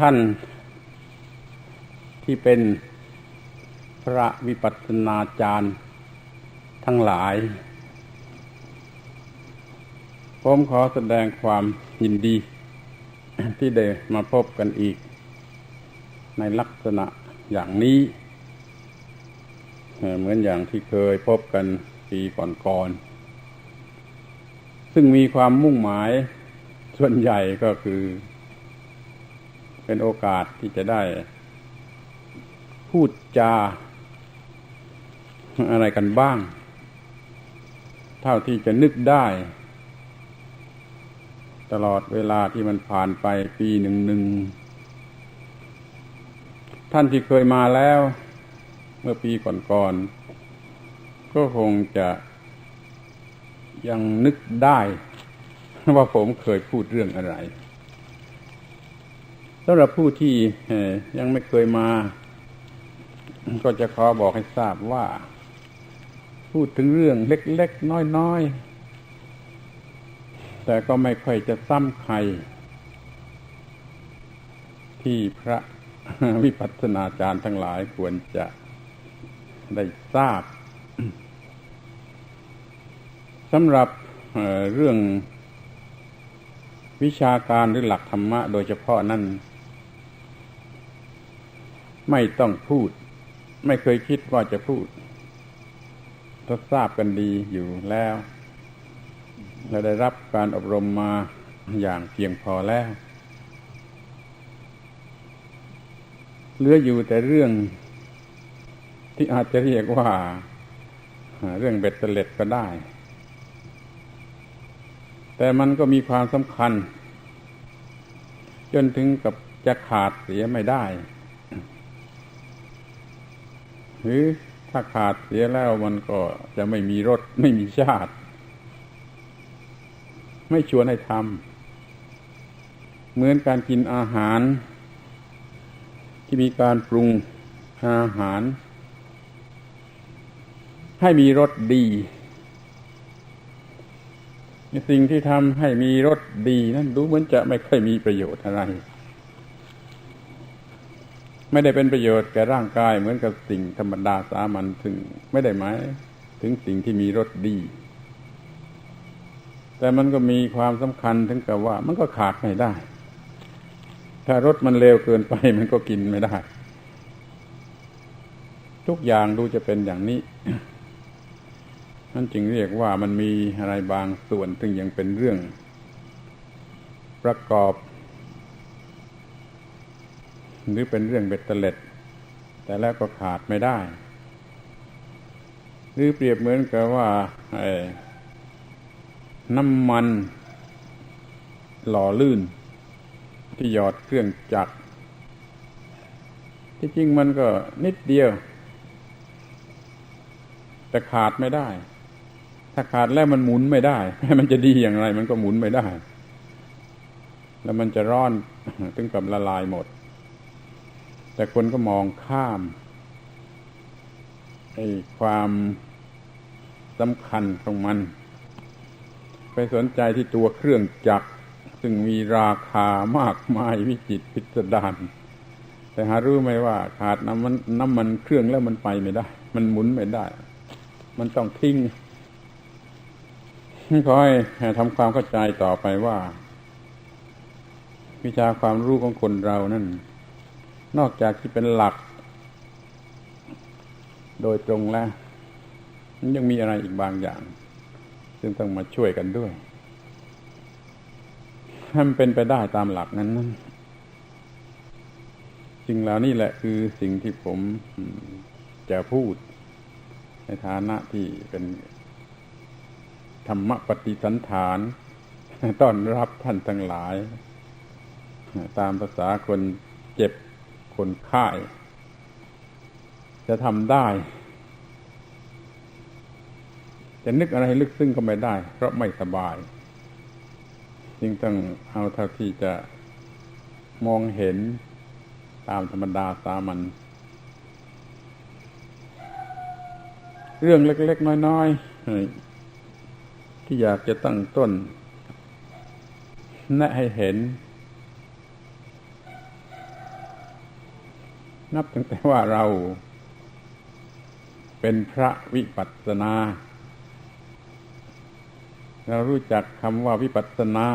ท่านที่เป็นพระวิปัสสนาจารย์ทั้งหลายผมขอแสดงความยินดีที่ได้มาพบกันอีกในลักษณะอย่างนี้เหมือนอย่างที่เคยพบกันปีก่อนๆซึ่งมีความมุ่งหมายส่วนใหญ่ก็คือเป็นโอกาสที่จะได้พูดจาอะไรกันบ้างเท่าที่จะนึกได้ตลอดเวลาที่มันผ่านไปปีหนึ่งท่านที่เคยมาแล้วเมื่อปีก่อนๆก็คงจะยังนึกได้ว่าผมเคยพูดเรื่องอะไรสำหรับผู้ที่ยังไม่เคยมาก็จะขอบอกให้ทราบว่าพูดถึงเรื่องเล็กๆน้อยๆแต่ก็ไม่ค่อยจะซ้ำใครที่พระวิปัสสนาจารย์ทั้งหลายควรจะได้ทราบสำหรับเรื่องวิชาการหรือหลักธรรมะโดยเฉพาะนั้นไม่ต้องพูดไม่เคยคิดว่าจะพูดก็ทราบกันดีอยู่แล้วและได้รับการอบรมมาอย่างเพียงพอแล้วเหลืออยู่แต่เรื่องที่อาจจะเรียกว่าเรื่องเบ็ดเตล็ดก็ได้แต่มันก็มีความสำคัญจนถึงกับจะขาดเสียไม่ได้หรือถ้าขาดเสียแล้วมันก็จะไม่มีรสไม่มีชาติไม่ชวนให้ทำเหมือนการกินอาหารที่มีการปรุงอาหารให้มีรสดีสิ่งที่ทำให้มีรสดีนั้นดูเหมือนจะไม่ค่อยมีประโยชน์อะไรไม่ได้เป็นประโยชน์แก่ร่างกายเหมือนกับสิ่งธรรมดาสามัญซึ่งไม่ได้หมายถึงสิ่งที่มีรสดีแต่มันก็มีความสำคัญถึงกับว่ามันก็ขาดไม่ได้ถ้ารสมันเลวเกินไปมันก็กินไม่ได้ทุกอย่างดูจะเป็นอย่างนี้นั่นจึงเรียกว่ามันมีอะไรบางส่วนซึ่งยังเป็นเรื่องประกอบหรือเป็นเรื่องเบ็ดเตล็ดแต่แล้วก็ขาดไม่ได้หรือเปรียบเหมือนกับว่าน้ำมันหล่อลื่นที่หยอดเครื่องจักรที่จริงมันก็นิดเดียวแต่ขาดไม่ได้ถ้าขาดแล้วมันหมุนไม่ได้มันจะดีอย่างไรมันก็หมุนไม่ได้แล้วมันจะร้อนถึงกับละลายหมดแต่คนก็มองข้ามความสำคัญของมันไปสนใจที่ตัวเครื่องจักรซึ่งมีราคามากมายวิจิตรพิสดารแต่หารู้ไหมว่าขาดน้ำมันเครื่องแล้วมันไปไม่ได้มันหมุนไม่ได้มันต้องทิ้งขอให้ทำความเข้าใจต่อไปว่าวิชาความรู้ของคนเรานั่นนอกจากที่เป็นหลักโดยตรงแล้วมันยังมีอะไรอีกบางอย่างซึ่งต้องมาช่วยกันด้วยให้มันเป็นไปได้ตามหลักนั้นสิ่งเหล่านี้แหละคือสิ่งที่ผมจะพูดในฐานะที่เป็นธรรมปฏิสันฐานต้อนรับท่านทั้งหลายตามภาษาคนเจ็บคนไข้จะทำได้จะนึกอะไรลึกซึ้งก็ไม่ได้เพราะไม่สบายจึงต้องเอาเท่าที่จะมองเห็นตามธรรมดาสามัญเรื่องเล็กๆน้อยๆที่อยากจะตั้งต้นแนะให้เห็น นับตั้งแต่ว่าเราเป็นพระวิปัสสนาเรารู้จักคำว่าวิปัสสนา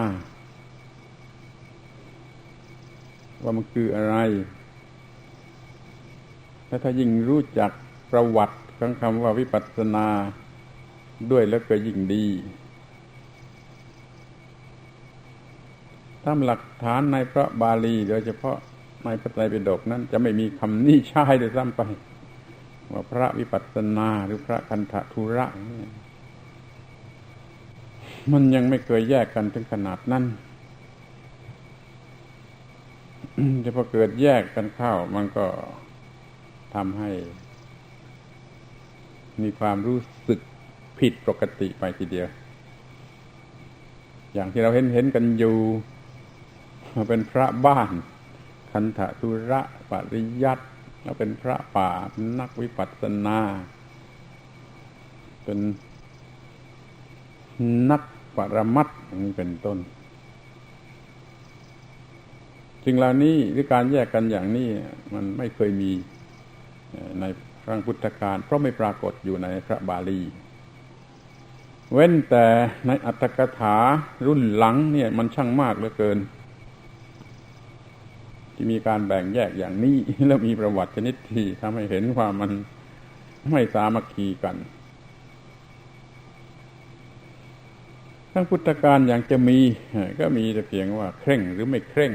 ว่ามันคืออะไรและถ้ายิ่งรู้จักประวัติของคำว่าวิปัสสนาด้วยแล้วก็ยิ่งดีตามหลักฐานในพระบาลีโดยเฉพาะในพระไตรปิฎกนั้นจะไม่มีคำนี้ใช้ด้วยซ้ำไปว่าพระวิปัสสนาหรือพระคันธทุระมันยังไม่เคยแยกกันถึงขนาดนั้นแต่พอเกิดแยกกันเข้ามันก็ทำให้มีความรู้สึกผิดปกติไปทีเดียวอย่างที่เราเห็นกันอยู่เป็นพระบ้านคันธทุระปริยัติแล้วเป็นพระป่าเป็นนักวิปัสสนาเป็นนักปรมัตถ์อย่างนี้เป็นต้นสิ่งเหล่านี้หรือการแยกกันอย่างนี้มันไม่เคยมีในครั้งพุทธกาลเพราะไม่ปรากฏอยู่ในพระบาลีเว้นแต่ในอรรถกถารุ่นหลังเนี่ยมันช่างมากเหลือเกินที่มีการแบ่งแยกอย่างนี้แล้วมีประวัติชนิดที่ทำให้เห็นว่ามันไม่สามัคคีกันทั้งพุทธกาลอย่างจะมีก็มีแต่เพียงว่าเคร่งหรือไม่เคร่ง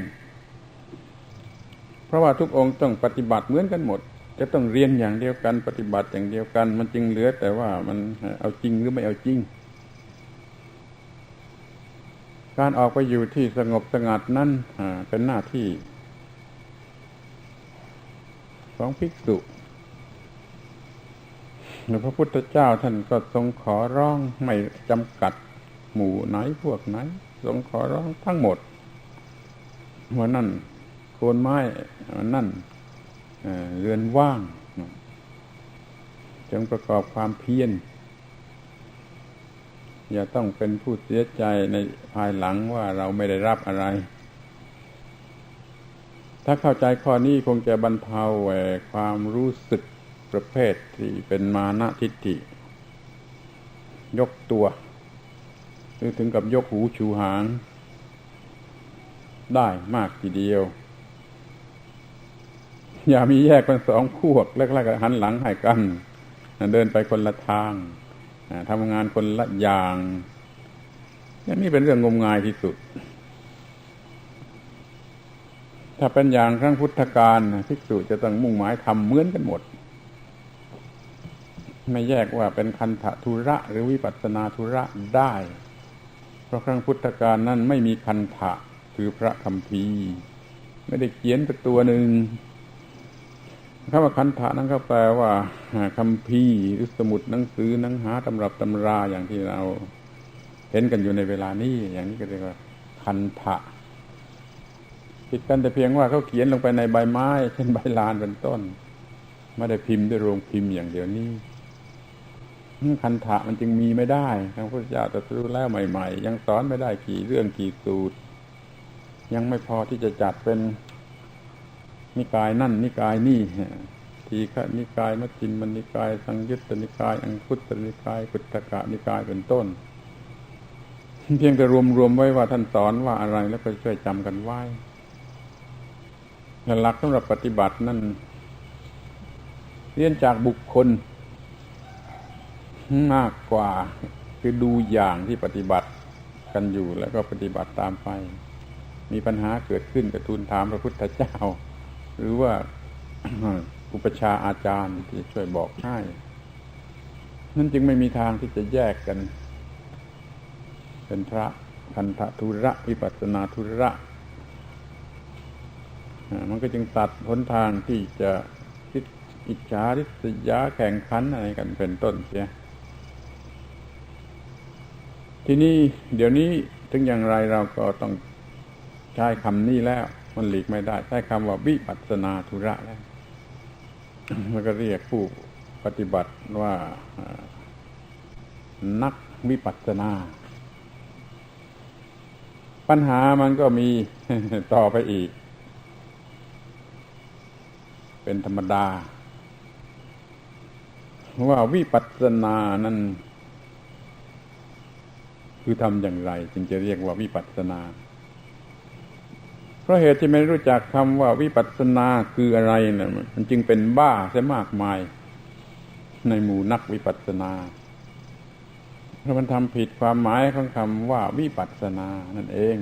เพราะว่าทุกองค์ต้องปฏิบัติเหมือนกันหมดจะต้องเรียนอย่างเดียวกันปฏิบัติอย่างเดียวกันมันจึงเหลือแต่ว่ามันเอาจริงหรือไม่เอาจริงการออกไปอยู่ที่สงบสงัดนั้นเป็นหน้าที่ของภิกษุพระพุทธเจ้าท่านก็ทรงขอร้องไม่จำกัดหมู่ไหนพวกไหนทรงขอร้องทั้งหมดว่านั่นโคนไม้นั่นเรือนว่างจงประกอบความเพียรอย่าต้องเป็นผู้เสียใจในภายหลังว่าเราไม่ได้รับอะไรถ้าเข้าใจข้อนี้คงจะบรรเทาความรู้สึกประเภทที่เป็นมานะทิฏฐิยกตัวหรือถึงกับยกหูชูหางได้มากทีเดียวอย่ามีแยกเป็นสองพวกแล้วก็หันหลังให้กันเดินไปคนละทางทำงานคนละอย่างนี่เป็นเรื่องงมงายที่สุดถ้าเป็นอย่างครั้งพุทธกาลภิกษุจะต้องมุ่งหมายทำเหมือนกันหมดไม่แยกว่าเป็นคันธทุระหรือวิปัสสนาทุระได้เพราะครั้งพุทธกาลนั้นไม่มีคันธะคือพระคัมภีร์ไม่ได้เขียนเป็นตัวหนึ่งคำว่าคันธะนั้นก็แปลว่าคัมภีร์หรือสมุดหนังสือหนังหาตำรับตำราอย่างที่เราเห็นกันอยู่ในเวลานี้อย่างนี้ก็เรียกว่าคันธะผิดกันแต่เพียงว่าเขาเขียนลงไปในใบไม้เช่นใบลานเป็นต้นไม่ได้พิมพ์ด้วยโรงพิมพ์อย่างเดียวนี้คันธะมันจึงมีไม่ได้ทางพระเจ้าตรัสรู้แล้วใหม่ๆยังสอนไม่ได้กี่เรื่องกี่สูตรยังไม่พอที่จะจัดเป็นนิกายนั่นนิกายนี่ทีฆนิกายมัชฌิมนิกายสังยุตตนิกายอังคุตตนิกายปุถกนิกายเป็นต้นเพียงแต่รวมๆไว้ว่าท่านสอนว่าอะไรแล้วก็ช่วยจำกันไว้หลักสำหรับปฏิบัตินั่นเรียนจากบุคคลมากกว่าคือดูอย่างที่ปฏิบัติกันอยู่แล้วก็ปฏิบัติตามไปมีปัญหาเกิดขึ้นก็ทูลถามพระพุทธเจ้าหรือว่า อุปชาอาจารย์ที่ช่วยบอกให้นั่นจึงไม่มีทางที่จะแยกกันเป็นพระคันธทุระวิปัสสนาทุระมันก็จึงตัดหนทางที่จะคิดอิจฉาริษยาแข่งขันอะไรกันเป็นต้นเสียที่นี่เดี๋ยวนี้ถึงอย่างไรเราก็ต้องใช้คำนี้แล้วมันหลีกไม่ได้ใช้คำว่าวิปัสสนาธุระแล้วมันก็เรียกผู้ปฏิบัติว่านักวิปัสสนาปัญหามันก็มีต่อไปอีก เป็นธรรมดาว่าวิปัสสนานั้นคือทำอย่างไรจึงจะเรียกว่าวิปัสสนาเพราะเหตุที่ไม่รู้จักคำว่าวิปัสสนาคืออะไรเนี่ยมันจึงเป็นบ้าซะมากมายในหมู่นักวิปัสสนาเพราะมันทำผิดความหมายของคำว่าวิปัสสนานั่นเอง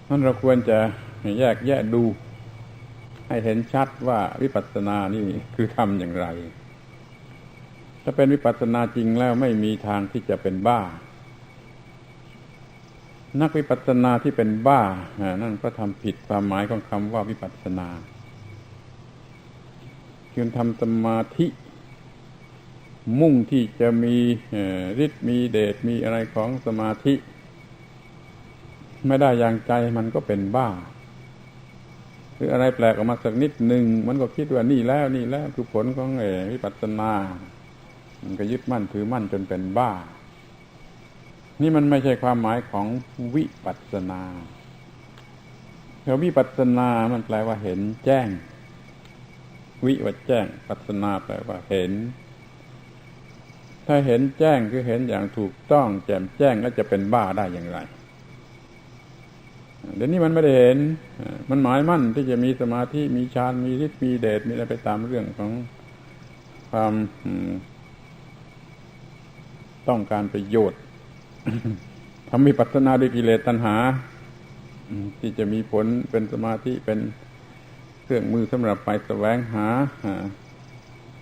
นั้นเราควรจะแยกแยะดูให้เห็นชัดว่าวิปัสสนานี่คือทำอย่างไรถ้าเป็นวิปัสสนาจริงแล้วไม่มีทางที่จะเป็นบ้านักวิปัสสนาที่เป็นบ้านั่นก็ทำผิดความหมายของคำว่าวิปัสสนาคือทำสมาธิมุ่งที่จะมีฤทธิ์มีเดชมีอะไรของสมาธิไม่ได้อย่างใจมันก็เป็นบ้าหรืออะไรแปลกออกมาสักนิดหนึ่งมันก็คิดว่านี่แล้วคือผลของวิปัสสนามันก็ยึดมั่นถือมั่นจนเป็นบ้านี่มันไม่ใช่ความหมายของวิปัสสนาวิปัสสนามันแปลว่าเห็นแจ้งวิว่าแจ้งปัสสนาแปลว่าเห็นถ้าเห็นแจ้งคือเห็นอย่างถูกต้องแจ่มแจ้งแล้วจะเป็นบ้าได้อย่างไรเดี๋ยวนี้มันไม่ได้เห็นมันหมายมั่นที่จะมีสมาธิมีฌานมีฤทธิ์มีเดชมีอะไรไปตามเรื่องของความต้องการประโยชน์ทำวิปัสสนาด้วยกิเลสตัณหาที่จะมีผลเป็นสมาธิเป็นเครื่องมือสำหรับไปแสวงหา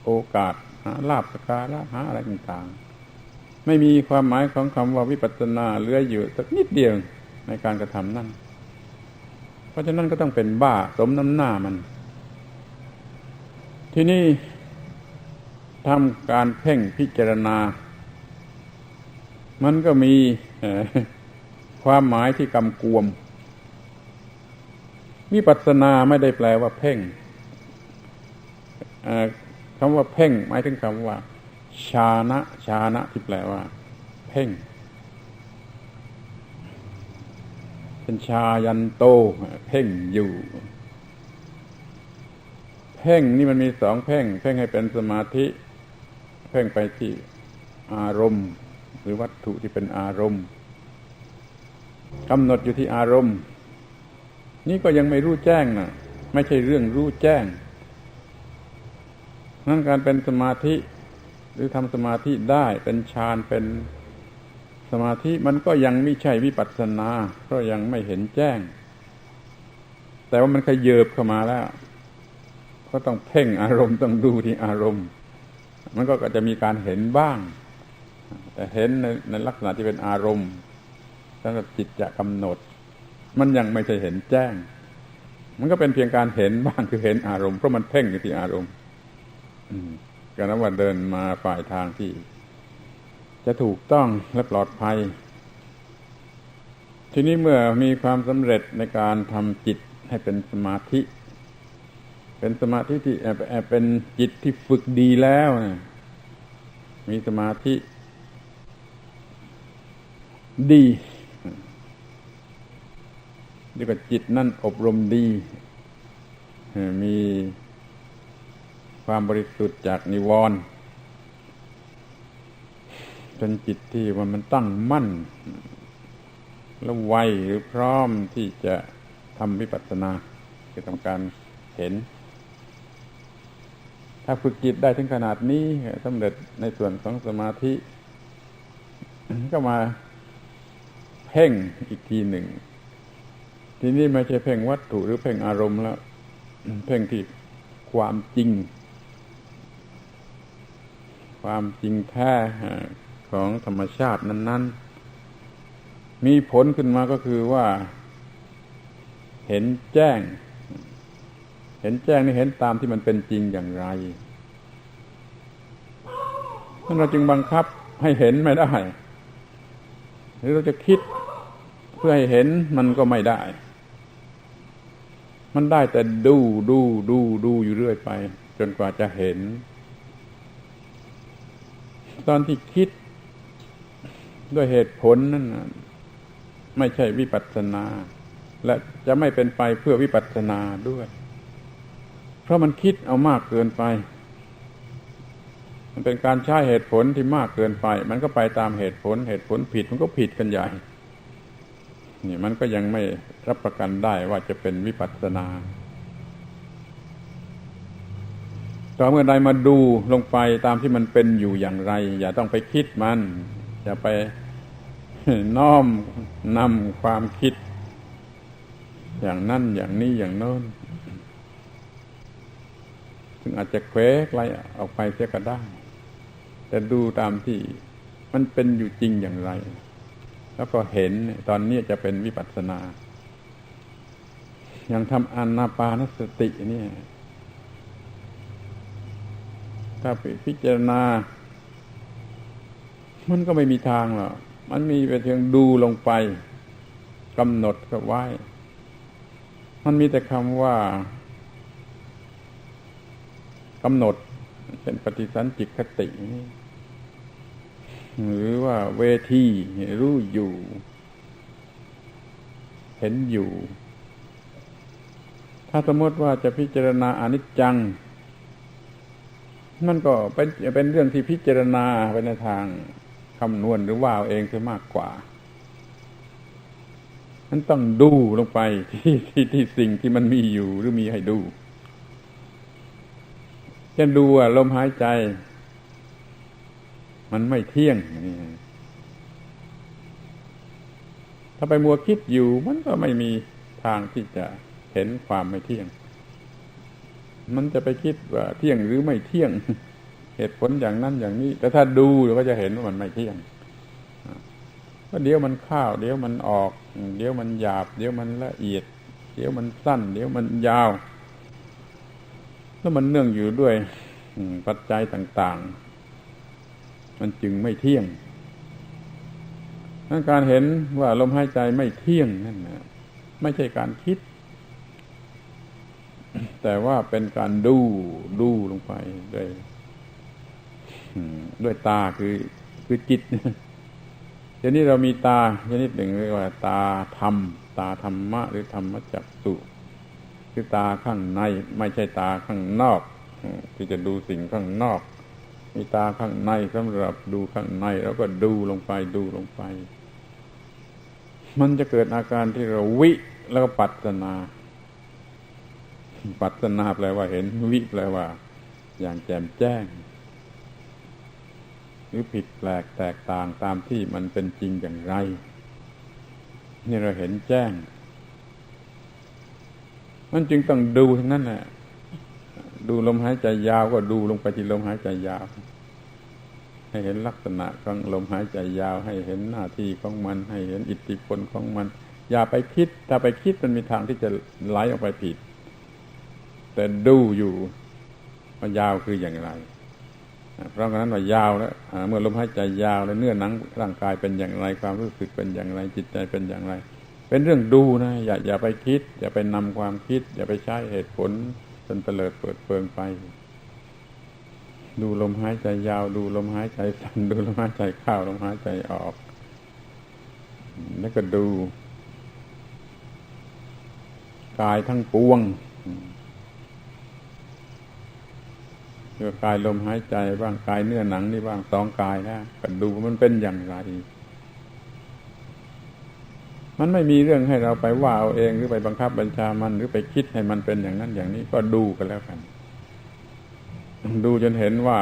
โอกาสหาลาภสักการะหาอะไรต่างๆไม่มีความหมายของคำว่าวิปัสสนาเหลืออยู่สักนิดเดียวในการกระทำนั่นเพราะฉะนั้นก็ต้องเป็นบ้าสมน้ำหน้ามันที่นี่ทำการเพ่งพิจารณามันก็มีความหมายที่กำกวมวิปัสสนาไม่ได้แปลว่าเพ่งคำว่าเพ่งหมายถึงคำว่าฌานะที่แปลว่าเพ่งเป็นชายันโตเพ่งอยู่เพ่งนี่มันมีสองเพ่งให้เป็นสมาธิเพ่งไปที่อารมณ์หรือวัตถุที่เป็นอารมณ์กำหนดอยู่ที่อารมณ์นี่ก็ยังไม่รู้แจ้งนะไม่ใช่เรื่องรู้แจ้งนั่นการเป็นสมาธิหรือทำสมาธิได้เป็นฌานเป็นสมาธิมันก็ยังไม่ใช่วิปัสสนาเพราะยังไม่เห็นแจ้งแต่ว่ามันขยิบเข้ามาแล้วก็ต้องเพ่งอารมณ์ต้องดูที่อารมณ์มันก็จะมีการเห็นบ้างแต่เห็นในลักษณะที่เป็นอารมณ์สำหรับจิตจะกำหนดมันยังไม่ใช่เห็นแจ้งมันก็เป็นเพียงการเห็นบ้างคือเห็นอารมณ์เพราะมันเพ่งอยู่ที่อารมณ์ก็นับว่าเดินมาฝ่ายทางที่จะถูกต้องและปลอดภัยทีนี้เมื่อมีความสำเร็จในการทำจิตให้เป็นสมาธิเป็นสมาธิที่เป็นจิตที่ฝึกดีแล้วมีสมาธิดีเรียกว่าจิตนั่นอบรมดีมีความบริสุทธิ์จากนิวรณ์เป็นจิตที่ว่ามันตั้งมั่นและไวหรือพร้อมที่จะทำวิปัสสนาคือทำการเห็นถ้าฝึกจิตได้ถึงขนาดนี้สำเร็จในส่วนของสมาธิก็มาเพ่งอีกทีหนึ่งทีนี้ไม่ใช่เพ่งวัตถุหรือเพ่งอารมณ์แล้วเพ่งที่ความจริงแท้ของธรรมชาตินั้นๆมีผลขึ้นมาก็คือว่าเห็นแจ้งนี่เห็นตามที่มันเป็นจริงอย่างไรเราจึงบังคับให้เห็นไม่ได้หรือเราจะคิดเพื่อให้เห็นมันก็ไม่ได้มันได้แต่ดูอยู่เรื่อยไปจนกว่าจะเห็นตอนที่คิดด้วยเหตุผลนั่นไม่ใช่วิปัสสนาและจะไม่เป็นไปเพื่อวิปัสสนาด้วย เพราะมันคิดเอามากเกินไปมันเป็นการใช้เหตุผลที่มากเกินไปมันก็ไปตามเหตุผลผิดมันก็ผิดกันใหญ่นี่มันก็ยังไม่รับประกันได้ว่าจะเป็นวิปัสสนาต่อเมื่อใดมาดูลงไปตามที่มันเป็นอยู่อย่างไรอย่าต้องไปคิดมันอย่าไปน้อมนำความคิดอย่างนั้นอย่างนี้อย่างโน้นซึ่งอาจจะเควไกลออกไปเสียก็ได้แต่ดูตามที่มันเป็นอยู่จริงอย่างไรแล้วก็เห็นตอนนี้จะเป็นวิปัสสนาอย่างทำอานาปานสตินี่ถ้าพิจารณามันก็ไม่มีทางหรอกมันมีแต่เพียงดูลงไปกำหนดก็ไว้มันมีแต่คำว่ากำหนดเป็นปฏิสันจิคติหรือว่าเวทีรู้อยู่เห็นอยู่ถ้าสมมติว่าจะพิจารณาอนิจจังมันก็เป็นเรื่องที่พิจารณาไปในทางคำนวณหรือว่าเองจะมากกว่ามันต้องดูลงไปที่สิ่งที่มันมีอยู่หรือมีให้ดูเช่นดูว่าลมหายใจมันไม่เที่ยงนี่ถ้าไปมัวคิดอยู่มันก็ไม่มีทางที่จะเห็นความไม่เที่ยงมันจะไปคิดว่าเที่ยงหรือไม่เที่ยงเหตุผลอย่างนั้นอย่างนี้แต่ถ้าดูเราก็จะเห็นว่ามันไม่เที่ยงว่าเดี๋ยวมันเข้าเดี๋ยวมันออกเดี๋ยวมันหยาบเดี๋ยวมันละเอียดเดี๋ยวมันสั้นเดี๋ยวมันยาวแล้วมันเนื่องอยู่ด้วยปัจจัยต่างๆมันจึงไม่เที่ยงนั่นการเห็นว่าลมหายใจไม่เที่ยงนั่นนะไม่ใช่การคิดแต่ว่าเป็นการดูลงไปด้วยตาคือจิตเดี๋ยวนี้เรามีตาชนิดหนึ่งเรียกว่าตาธรรมตาธรรมะหรือธรรมจักษุคือตาข้างในไม่ใช่ตาข้างนอกที่จะดูสิ่งข้างนอกมีตาข้างในสำหรับดูข้างในแล้วก็ดูลงไปมันจะเกิดอาการที่เราวิแล้วก็ปัสสนาแปลว่าเห็นวิแปลว่าอย่างแจ่มแจ้งหรือผิดแปลกแตกต่างตามที่มันเป็นจริงอย่างไรนี่เราเห็นแจ้งมันจึงต้องดูทั้งนั้นแหละดูลมหายใจยาวก็ดูลงไปที่ลมหายใจยาวให้เห็นลักษณะของลมหายใจยาวให้เห็นหน้าที่ของมันให้เห็นอิทธิพลของมันอย่าไปคิดถ้าไปคิดมันมีทางที่จะไหลออกไปผิดแต่ดูอยู่ว่ายาวคืออย่างไรเพราะฉะนั้นว่ายาวแล้วเมื่อลมหายใจยาวแล้วเนื้อหนังร่างกายเป็นอย่างไรความรู้สึกเป็นอย่างไรจิตใจเป็นอย่างไรเป็นเรื่องดูนะอย่าไปคิดอย่าไปนำความคิดอย่าไปใช้เหตุผลจนเตลิดเปิดเปิงไปดูลมหายใจยาวดูลมหายใจสั้นดูลมหายใจเข้าลมหายใจออกแล้วก็ดูกายทั้งปวงคือกายลมหายใจบ้างกายเนื้อหนังนี่บ้างสองกายนะก็ดูมันเป็นอย่างไรมันไม่มีเรื่องให้เราไปว่าเอาเองหรือไปบังคับบัญชามันหรือไปคิดให้มันเป็นอย่างนั้นอย่างนี้ก็ดูกันแล้วกันดูจนเห็นว่า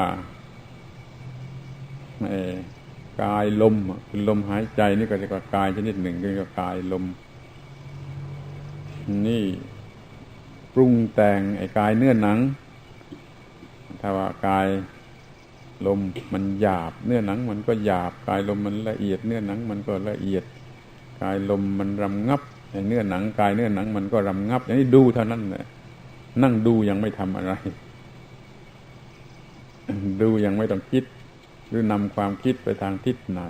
กายลมคือลมหายใจนี่ก็เรียกว่ากายชนิดหนึ่งเรียกว่ากายลมนี่ปรุงแต่งไอ้กายเนื้อหนังถ้าว่ากายลมมันหยาบเนื้อหนังมันก็หยาบกายลมมันละเอียดเนื้อหนังมันก็ละเอียดกายลมมันรำงับไอ้เนื้อหนังกายเนื้อหนังมันก็รำงับอย่างนี้ดูเท่านั้นแหละนั่งดูยังไม่ทำอะไรดูยังไม่ต้องคิดหรือนำความคิดไปทางทิศไหน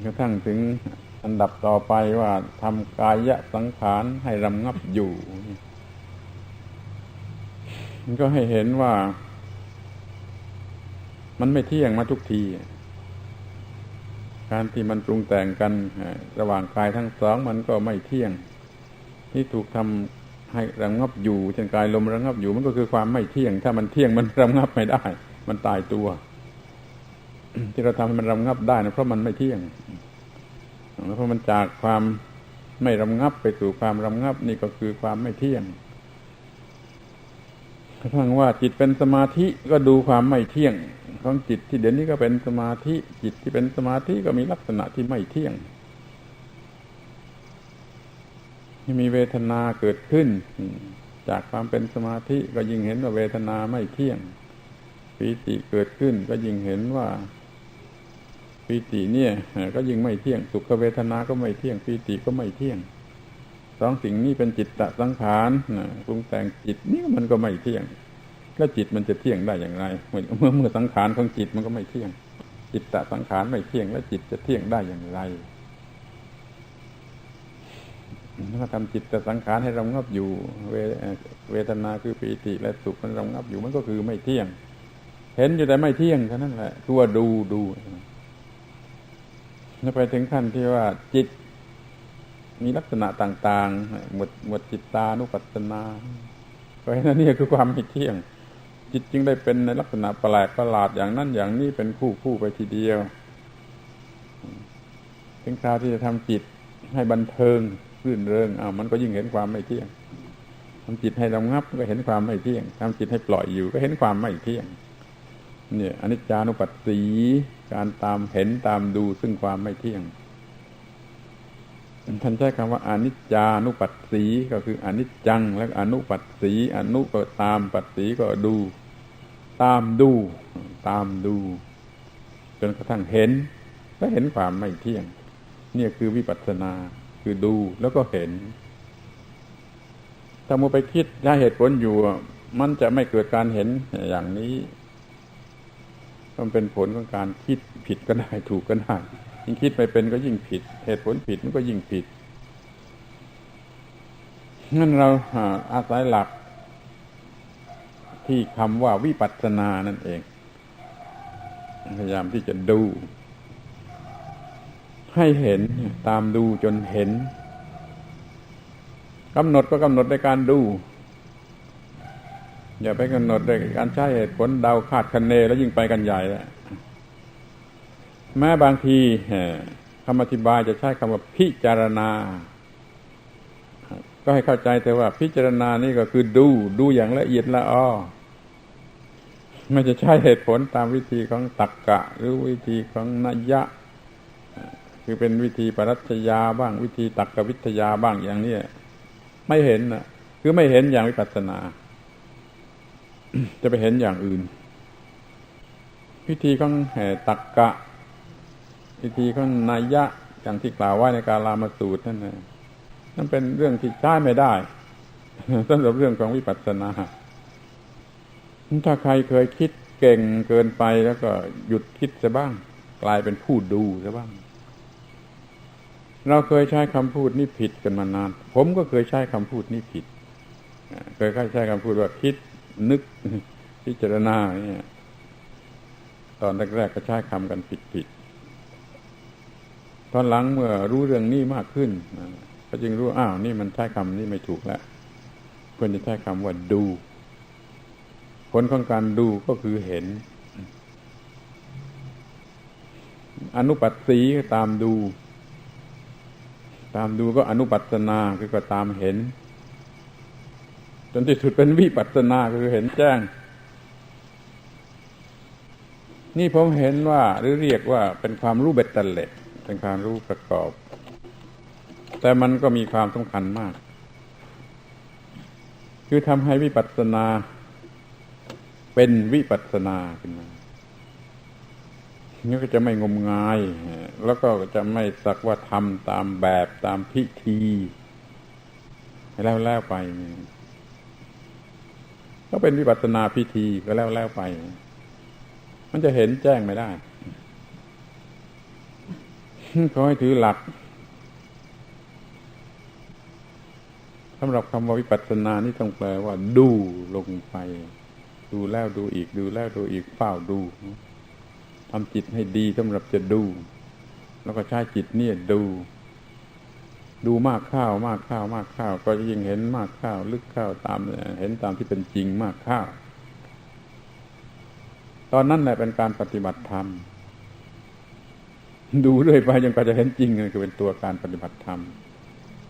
กระทั่งถึงอันดับต่อไปว่าทำกายสังขารให้รำงับอยู่มันก็ให้เห็นว่ามันไม่เที่ยงมาทุกทีการที่มันปรุงแต่งกันระหว่างกายทั้งสองมันก็ไม่เที่ยงที่ถูกทำ ให้ระงับอยู่เช่นกายลมระงับอยู่มันก็คือความไม่เที่ยงถ้ามันเที่ยงมันระงับไม่ได้มันตายตัว ที่เราทำให้มันระงับได้นะเพราะมันไม่เที่ยงแล้วเพราะมันจากความไม่ระงับไปสู่ความระงับนี่ก็คือความไม่เที่ยงกระทั่งว่าจิตเป็นสมาธิก็ดูความไม่เที่ยงของจิตที่เดี๋ยวนี้ก็เป็นสมาธิจิตที่เป็นสมาธิก็มีลักษณะที่ไม่เที่ยงมีเวทนาเกิดขึ้นจากความเป็นสมาธิก็ยิ่งเห็นว่าเวทนาไม่เที่ยงปีติเกิดขึ้นก็ยิ่งเห็นว่าปีติเนี่ยก็ยิ่งไม่เที่ยงสุขเวทนาก็ไม่เที่ยงปีติก็ไม่เที่ยงสองสิ่งนี้เป็นจิตตสังขารปรุงแต่งจิตนี่มันก็ไม่เที่ยงแล้วจิตมันจะเที่ยงได้อย่างไรเมื่อสังขารของจิตมันก็ไม่เที่ยงจิตตสังขารไม่เที่ยงแล้วจิตจะเที่ยงได้อย่างไรถ้าทำจิตตสังขารให้ระงับอยู่เวทนาคือปีติและสุขมันระงับอยู่มันก็คือไม่เที่ยงเห็นอยู่แต่ไม่เที่ยงเท่านั้นแหละตัวดูแล้วไปถึงขั้นที่ว่าจิตมีลักษณะต่างๆหมดจิตตานุปัสสนาเพราะฉะนั้นนี่คือความไม่เที่ยงจิตจึงได้เป็นในลักษณะแปลกประหลาดอย่างนั้นอย่างนี้เป็นคู่ไปทีเดียวถึงคราวที่จะทำจิตให้บันเทิงรื่นเริงมันก็ยิ่งเห็นความไม่เที่ยงทำจิตให้ระงับก็เห็นความไม่เที่ยงทำจิตให้ปล่อยอยู่ก็เห็นความไม่เที่ยงเนี่ยอนิจจานุปัสสีการตามเห็นตามดูซึ่งความไม่เที่ยงท่านใช้คำว่าอนิจจานุปัสสีก็คืออนิจจังและอนุปัสสีอนุก็ตามปัสสีก็ดูตามดูจนกระทั่งเห็นก็เห็นความไม่เที่ยงเนี่ยคือวิปัสสนาคือดูแล้วก็เห็นถ้ามัวไปคิดหาเหตุผลอยู่มันจะไม่เกิดการเห็นอย่างนี้มันเป็นผลของการคิดผิดก็ได้ถูกก็ได้ยิ่งคิดไม่เป็นก็ยิ่งผิดเหตุผลผิดมันก็ยิ่งผิดงั้นเราอาศัยหลักที่คำว่าวิปัสสนานั่นเองพยายามที่จะดูให้เห็นตามดูจนเห็นกำหนดก็กำหนดในการดูอย่าไปกำหนดด้วยการใช้เหตุผลเดาคาดคะเนแล้วยิ่งไปกันใหญ่แล้วแม้บางทีคำอธิบายจะใช้คำว่าพิจารณาก็ให้เข้าใจแต่ว่าพิจารณานี่ก็คือดูอย่างละเอียดละอ้อไม่จะใช้เหตุผลตามวิธีของตรรกะหรือวิธีของนัยยะคือเป็นวิธีปรัชญาบ้างวิธีตรรกวิทยาบ้างอย่างนี้ไม่เห็นนะคือไม่เห็นอย่างวิปัสสนา จะไปเห็นอย่างอื่นวิธีของตรรกะวิธีของนัยยะอย่างที่กล่าวไว้ในกาลามสูตรนั่นเป็นเรื่องที่ใช้ไม่ได้ สำหรับเรื่องของวิปัสสนาถ้าใครเคยคิดเก่งเกินไปแล้วก็หยุดคิดซะบ้างกลายเป็นผู้ดูซะบ้างเราเคยใช้คำพูดนี้ผิดกันมานานผมก็เคยใช้คำพูดนี้ผิดเคยใช้คำพูดว่าคิดนึกพิจารณาเนี่ยตอนแรกๆก็ใช้คำกันผิดตอนหลังเมื่อรู้เรื่องนี้มากขึ้นก็จึงรู้นี่มันใช้คำนี้ไม่ถูกแล้วควรจะใช้คำว่าดูผลของการดูก็คือเห็นอนุปัสสีตามดูก็อนุปัสสนาคือก็ตามเห็นจนที่สุดเป็นวิปัสสนาคือเห็นแจ้งนี่ผมเห็นว่าหรือเรียกว่าเป็นความรู้เบ็ดเตล็ดเป็นความรู้ประกอบแต่มันก็มีความสำคัญมากคือทำให้วิปัสสนาเป็นวิปัสสนาขึ้นมานี่ก็จะไม่งมงายแล้วก็จะไม่สักว่าทำตามแบบตามพิธีแล้วไปก็เป็นวิปัสสนาพิธีก็แล้วไปมันจะเห็นแจ้งไม่ได้ขอให้ถือหลักสำหรับคำว่าวิปัสสนานี่ต้องแปลว่าดูลงไปดูแล้วดูอีกดูแล้วดูอีกเฝ้าดูทำจิตให้ดีสำหรับจะดูแล้วก็ใช้จิตเนี่ยดู ดูมากเข้ามากเข้ามากเข้าก็ยิ่งเห็นมากเข้าลึกเข้าตามเห็นตามที่เป็นจริงมากเข้าตอนนั้นแหละเป็นการปฏิบัติธรรมดูเรื่อยไปจนกว่าจะเห็นจริงคือเป็นตัวการปฏิบัติธรรม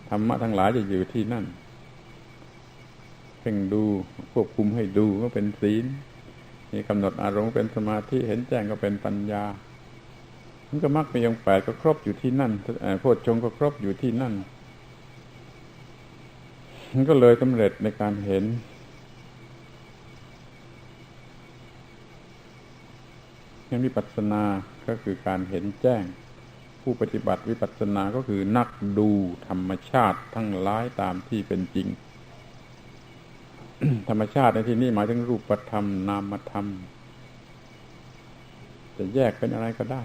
ธรรมะทั้งหลายจะอยู่ที่นั่นเพ่งดูควบคุมให้ดูก็เป็นศีลนี่กำหนดอารมณ์เป็นสมาธิเห็นแจ้งก็เป็นปัญญามันก็มรรคมีองค์แปดก็ครบอยู่ที่นั่นโพชฌงค์ก็ครบอยู่ที่นั่นมันก็เลยสำเร็จในการเห็นงั้นวิปัสสนาก็คือการเห็นแจ้งผู้ปฏิบัติวิปัสสนาก็คือนักดูธรรมชาติทั้งหลายตามที่เป็นจริง ธรรมชาติในที่นี้หมายถึงรูปธรรมนามธรรมจะแยกเป็นอะไรก็ได้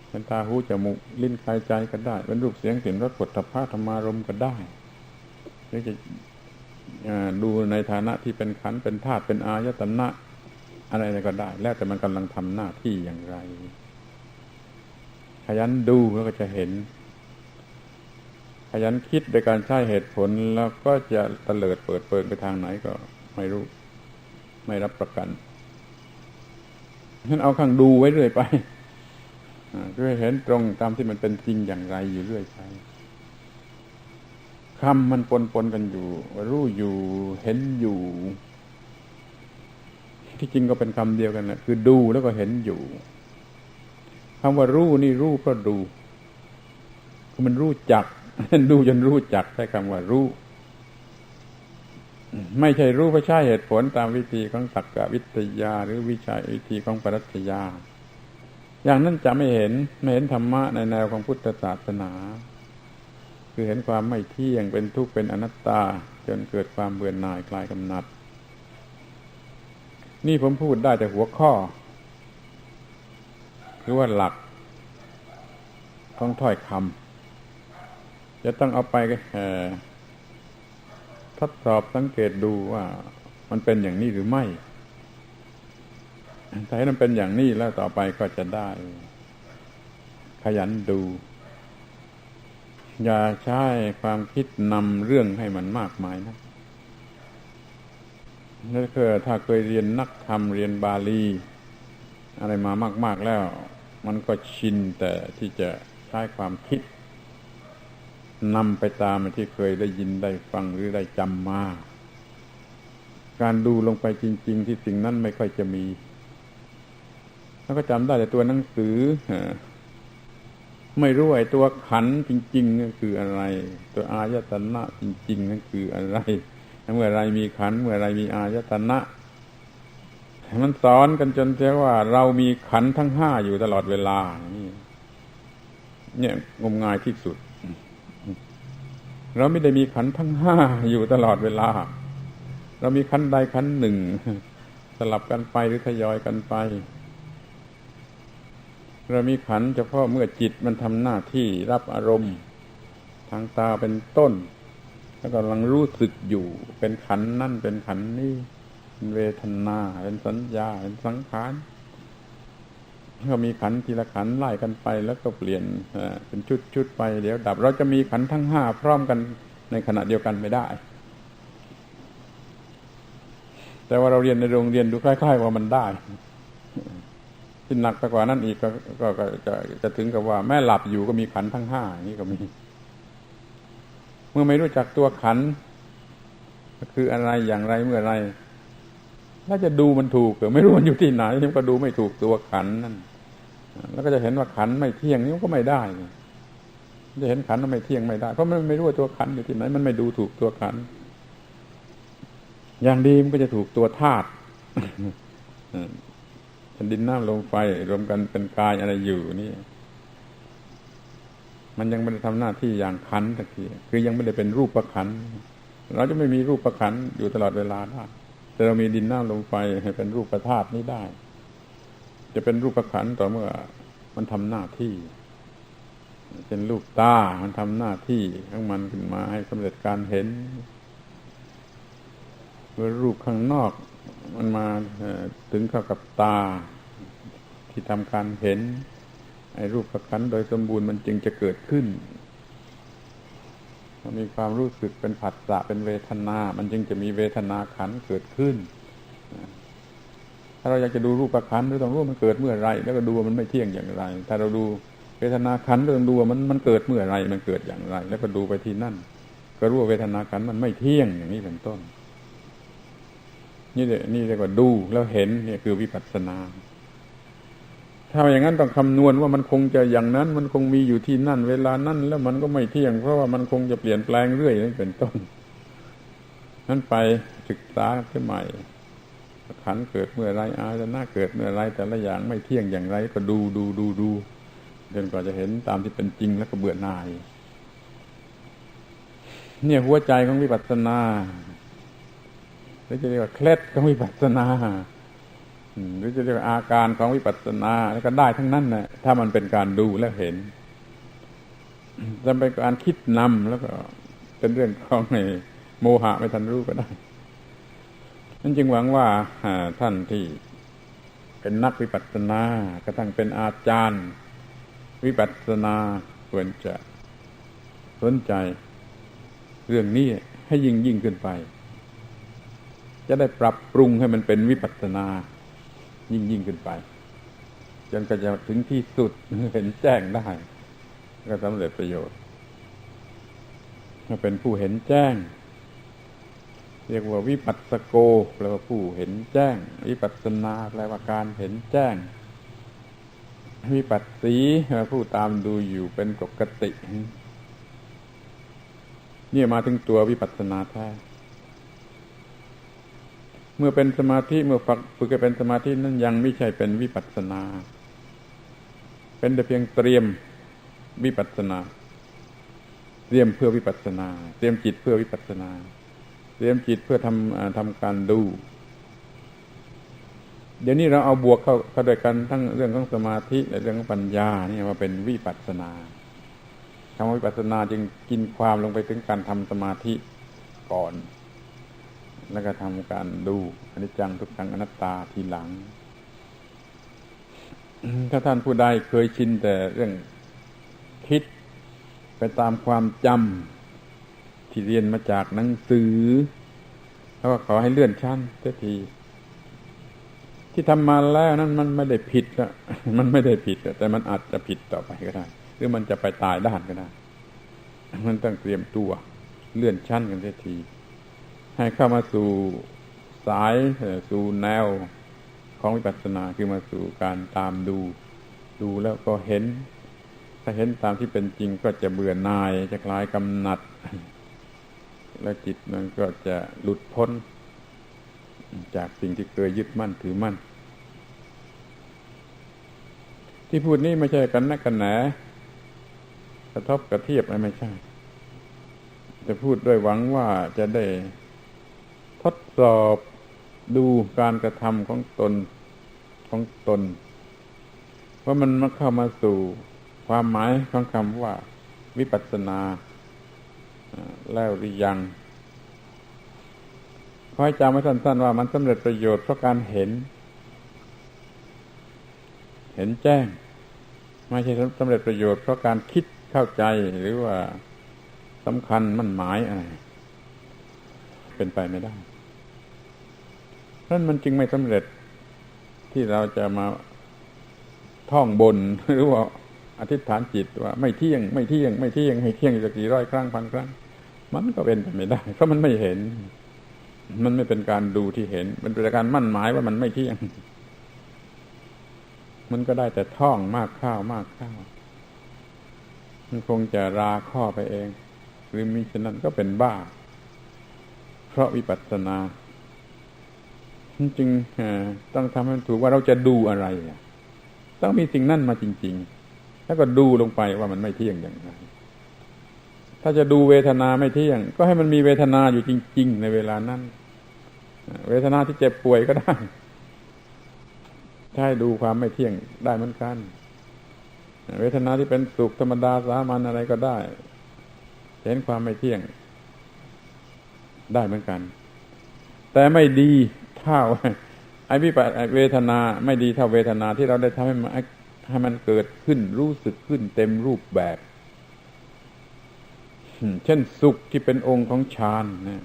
เป็นตาหูจมูกลิ้นกายใจก็ได้เป็นรูปเสียงกลิ่นรสโผฏฐัพพะธรรมารมณ์ก็ได้หรือจะดูในฐานะที่เป็นขันธ์เป็นธาตุเป็นอายตนะอะไรก็ได้แล้วแต่มันกำลังทำหน้าที่อย่างไรขยันดูแล้วก็จะเห็นขยันคิดโดยการใช้เหตุผลแล้วก็จะเตลิดเปิดเปิงไปทางไหนก็ไม่รู้ไม่รับประกันฉะนั้นเอาข้างดูไว้เรื่อยไปเพื่อเห็นตรงตามที่มันเป็นจริงอย่างไรอยู่เรื่อยไปคำมันปนกันอยู่รู้อยู่เห็นอยู่ที่จริงก็เป็นคำเดียวกันนะคือดูแล้วก็เห็นอยู่คำว่ารู้นี่รู้เพราะดูคือมันรู้จัก ดูจนรู้จักใช้คำว่ารู้ไม่ใช่รู้เพราะใช้เหตุผลตามวิธีของตรรกวิทยาหรือวิธีของปรัชญาอย่างนั้นจะไม่เห็นธรรมะในแนวของพุทธศาสนาคือเห็นความไม่เที่ยงเป็นทุกข์เป็นอนัตตาจนเกิดความเบื่อหน่ายคลายกำหนัดนี่ผมพูดได้แต่หัวข้อคือว่าหลักของถ้อยคำจะต้องเอาไปทดสอบสังเกตดูว่ามันเป็นอย่างนี้หรือไม่ถ้าให้มันเป็นอย่างนี้แล้วต่อไปก็จะได้ขยันดูอย่าใช้ความคิดนำเรื่องให้มันมากมายนะนั่นคือถ้าเคยเรียนนักธรรมเรียนบาลีอะไรมามากๆแล้วมันก็ชินแต่ที่จะใช้ความคิดนำไปตามที่เคยได้ยินได้ฟังหรือได้จำมาการดูลงไปจริงๆที่สิ่งนั้นไม่ค่อยจะมีแล้วก็จำได้แต่ตัวหนังสือไม่รู้ไอ้ตัวขันธ์จริงๆนั่นคืออะไรตัวอายตนะจริงๆนั่นคืออะไรเมื่อไรมีขันธ์เมื่อไรมีอายตนะมันสอนกันจนเรียกว่าเรามีขันธ์ทั้งห้าอยู่ตลอดเวลาเนี่ยงมงายที่สุดเราไม่ได้มีขันธ์ทั้งห้าอยู่ตลอดเวลาเรามีขันธ์ใดขันธ์หนึ่งสลับกันไปหรือทยอยกันไปเรามีขันธ์เฉพาะเมื่อจิตมันทำหน้าที่รับอารมณ์ทางตาเป็นต้นแล้วกำลังรู้สึกอยู่เป็นขันธ์นั่นเป็นขันธ์นี้เป็นเวทนาเป็นสัญญาเป็นสังขารก็มีขันธ์ทีละขันธ์ไล่กันไปแล้วก็เปลี่ยนเป็นชุดๆไปเดี๋ยวดับเราจะมีขันธ์ทั้งห้าพร้อมกันในขณะเดียวกันไม่ได้แต่ว่าเราเรียนในโรงเรียนดูคล้ายๆว่ามันได้ที่หนักไปกว่านั้นอีกก็จะถึงกับว่าแม่หลับอยู่ก็มีขันธ์ทั้งห้าอย่างนี้ก็มีเมื่อไม่รู้จักตัวขันธ์คืออะไรอย่างไรเมื่อไรถ้าจะดูมันถูกหรือไม่รู้มันอยู่ที่ไหนมันก็ดูไม่ถูกตัวขันธ์นั่นแล้วก็จะเห็นว่าขันธ์ไม่เที่ยงนี่ก็ไม่ได้จะเห็นขันธ์ว่าไม่เที่ยงไม่ได้เพราะมันไม่รู้ว่าตัวขันธ์อยู่ที่ไหนมันไม่ดูถูกตัวขันธ์อย่างดีมันก็จะถูกตัวธาตุดินน้ำลมไฟรวมกันเป็นกายอะไรอยู่นี่มันยังไม่ได้ทำหน้าที่อย่างขันธ์สักทีคือยังไม่ได้เป็นรูปขันธ์เราจะไม่มีรูปขันธ์อยู่ตลอดเวลาได้แต่เรามีดินน้ำลมไฟให้เป็นรูปธาตุนี้ได้จะเป็นรูปขันธ์ต่อเมื่อมันทำหน้าที่เป็นรูปตามันทำหน้าที่ของมันขึ้นมาให้สำเร็จการเห็นเมื่อรูปข้างนอกมันมาถึงเข้ากับตาที่ทำการเห็นไอ้รูปขันธ์โดยสมบูรณ์มันจึงจะเกิดขึ้น มีความรู้สึกเป็นผัสสะเป็นเวทนามันจึงจะมีเวทนาขันธ์เกิดขึ้นถ้าเราอยากจะดูรูปขันธ์เราต้องรู้มันเกิดเมื่อไรแล้วก็ดูว่ามันไม่เที่ยงอย่างไรถ้าเราดูเวทนาขันธ์เราต้องดูว่ามันเกิดเมื่อไรมันเกิดอย่างไรแล้วก็ดูไปที่นั่นก็รู้ว่าเวทนาขันธ์มันไม่เที่ยงอย่างนี้เป็นต้นนี่เรียกว่าดูแล้วเห็นนี่คือวิปัสสนาถ้าอย่างนั้นต้องคำนวณว่ามันคงจะอย่างนั้นมันคงมีอยู่ที่นั่นเวลานั้นแล้วมันก็ไม่เที่ยงเพราะว่ามันคงจะเปลี่ยนแปลงเรื่อยนี่เป็นต้นนั้นไปศึกษาขึ้นใหม่ขันธ์เกิดเมื่อไรอายตนะเกิดเมื่อไรแต่ละอย่างไม่เที่ยงอย่างไรก็ดูจนกว่าจะเห็นตามที่เป็นจริงแล้วก็เบื่อหน่ายเนี่ยหัวใจของวิปัสสนาหรือจะเรียกว่าเคล็ดของวิปัสสนาหรือจะเรียกว่าอาการของวิปัสสนาแล้วก็ได้ทั้งนั้นนะถ้ามันเป็นการดูและเห็นจะเป็นการคิดนำแล้วก็เป็นเรื่องของโมหะไม่ทันรู้ก็ได้นั่นจึงหวังว่าท่านที่เป็นนักวิปัสสนากระทั่งเป็นอาจารย์วิปัสสนาควรจะสนใจเรื่องนี้ให้ยิ่งขึ้นไปจะได้ปรับปรุงให้มันเป็นวิปัสสนายิ่งขึ้นไปจนก็จะถึงที่สุดเห็นแจ้งได้ก็สำเร็จประโยชน์ถ้าเป็นผู้เห็นแจ้งเรียกว่าวิปัสสโกแปลว่าผู้เห็นแจ้งวิปัสสนาแปลว่าการเห็นแจ้งวิปัสสีผู้ตามดูอยู่เป็นปกตินี่มาถึงตัววิปัสสนาแท้เมื่อเป็นสมาธิเมื่อฝึกให้เป็นสมาธินั้นยังไม่ใช่เป็นวิปัสสนาเป็นแต่เพียงเตรียมวิปัสสนาเตรียมเพื่อวิปัสสนาเตรียมจิตเพื่อวิปัสสนาเตรียมจิตเพื่อทำการดูเดี๋ยวนี้เราเอาบวกเข้าด้วยกันทั้งเรื่องของสมาธิและเรื่องของปัญญานี่ว่าเป็นวิปัสสนาคำว่าวิปัสสนาจึงกินความลงไปถึงการทำสมาธิก่อนแล้วก็ทำการดูอนิจจังทุกขังอนัตตาทีหลังถ้าท่านผู้ใดเคยชินแต่เรื่องคิดไปตามความจำที่เรียนมาจากหนังสือแล้วก็ขอให้เลื่อนชั้นเสียทีที่ทำมาแล้วนั้นมันไม่ได้ผิดอะมันไม่ได้ผิดแต่มันอาจจะผิดต่อไปก็ได้หรือมันจะไปตายด้านก็ได้มันต้องเตรียมตัวเลื่อนชั้นกันเสียทีให้เข้ามาสู่สายสู่แนวของวิปัสสนาคือมาสู่การตามดูแล้วก็เห็นถ้าเห็นตามที่เป็นจริงก็จะเบื่อหน่ายจะคลายกำหนัดและจิตมันก็จะหลุดพ้นจากสิ่งที่เคยยึดมั่นถือมั่นที่พูดนี้ไม่ใช่กันนักกันแหนกระทบกระเทียบไม่ใช่จะพูดด้วยหวังว่าจะได้ทดสอบดูการกระทำของตนว่ามันมาเข้ามาสู่ความหมายของคำว่าวิปัสสนาแล้วหรือยังขอให้จำไว้สั้นๆว่ามันสำเร็จประโยชน์เพราะการเห็นแจ้งไม่ใช่สำเร็จประโยชน์เพราะการคิดเข้าใจหรือว่าสำคัญมั่นหมายอะไรเป็นไปไม่ได้เพราะมันจึงไม่สำเร็จที่เราจะมาท่องบนหรือว่าอธิษฐานจิตว่าไม่เที่ยงจะกี่ร้อยครั้งพันครั้งมันก็เป็นไปไม่ได้เพราะมันไม่เห็นมันไม่เป็นการดูที่เห็นมันเป็นการมั่นหมายว่ามันไม่เที่ยงมันก็ได้แต่ท่องมากข้าวมันคงจะราข้อไปเองหรือมิฉะนั้นก็เป็นบ้าเพราะวิปัสสนาจึงต้องทำให้ถูกว่าเราจะดูอะไรต้องมีสิ่งนั้นมาจริงๆแล้วก็ดูลงไปว่ามันไม่เที่ยงอย่างไรถ้าจะดูเวทนาไม่เที่ยงก็ให้มันมีเวทนาอยู่จริงๆในเวลานั้นเวทนาที่เจ็บป่วยก็ได้ใช่ดูความไม่เที่ยงได้เหมือนกันเวทนาที่เป็นสุขธรรมดาสามัญอะไรก็ได้เห็นความไม่เที่ยงได้เหมือนกันแต่ไม่ดีเท่าเวทนาไม่ดีเท่าเวทนาที่เราได้ทำให้มันเกิดขึ้นรู้สึกขึ้นเต็มรูปแบบ เช่นสุขที่เป็นองค์ของฌานนะ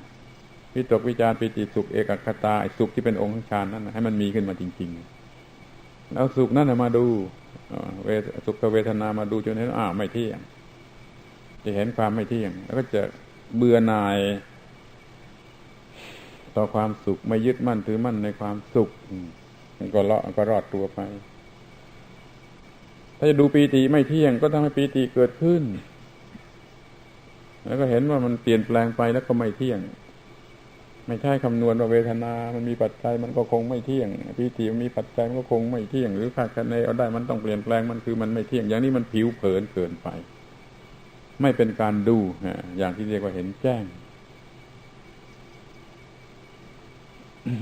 วิตกวิจารปิติสุขเอกคตาสุขที่เป็นองค์ของฌานนั้นให้มันมีขึ้นมาจริงๆแล้วสุขนั้นมาดูสุขเวทนามาดูจนเห็นไม่เที่ยงจะเห็นความไม่เที่ยงแล้วก็จะเบื่อหน่ายต่อความสุขไม่ยึดมั่นถือมั่นในความสุขก็รอดตัวไปถ้าจะดูปีติไม่เที่ยงก็ทำให้ปีติเกิดขึ้นแล้วก็เห็นว่ามันเปลี่ยนแปลงไปแล้วก็ไม่เที่ยงไม่ใช่คำนวณว่าเวทนามันมีปัจจัยมันก็คงไม่เที่ยงปีติมันมีปัจจัยมันก็คงไม่เที่ยงหรือคาดคะเนเอาได้มันต้องเปลี่ยนแปลงมันคือมันไม่เที่ยงอย่างนี้มันผิวเผินเกินไปไม่เป็นการดูอย่างที่เรียกว่าเห็นแจ้ง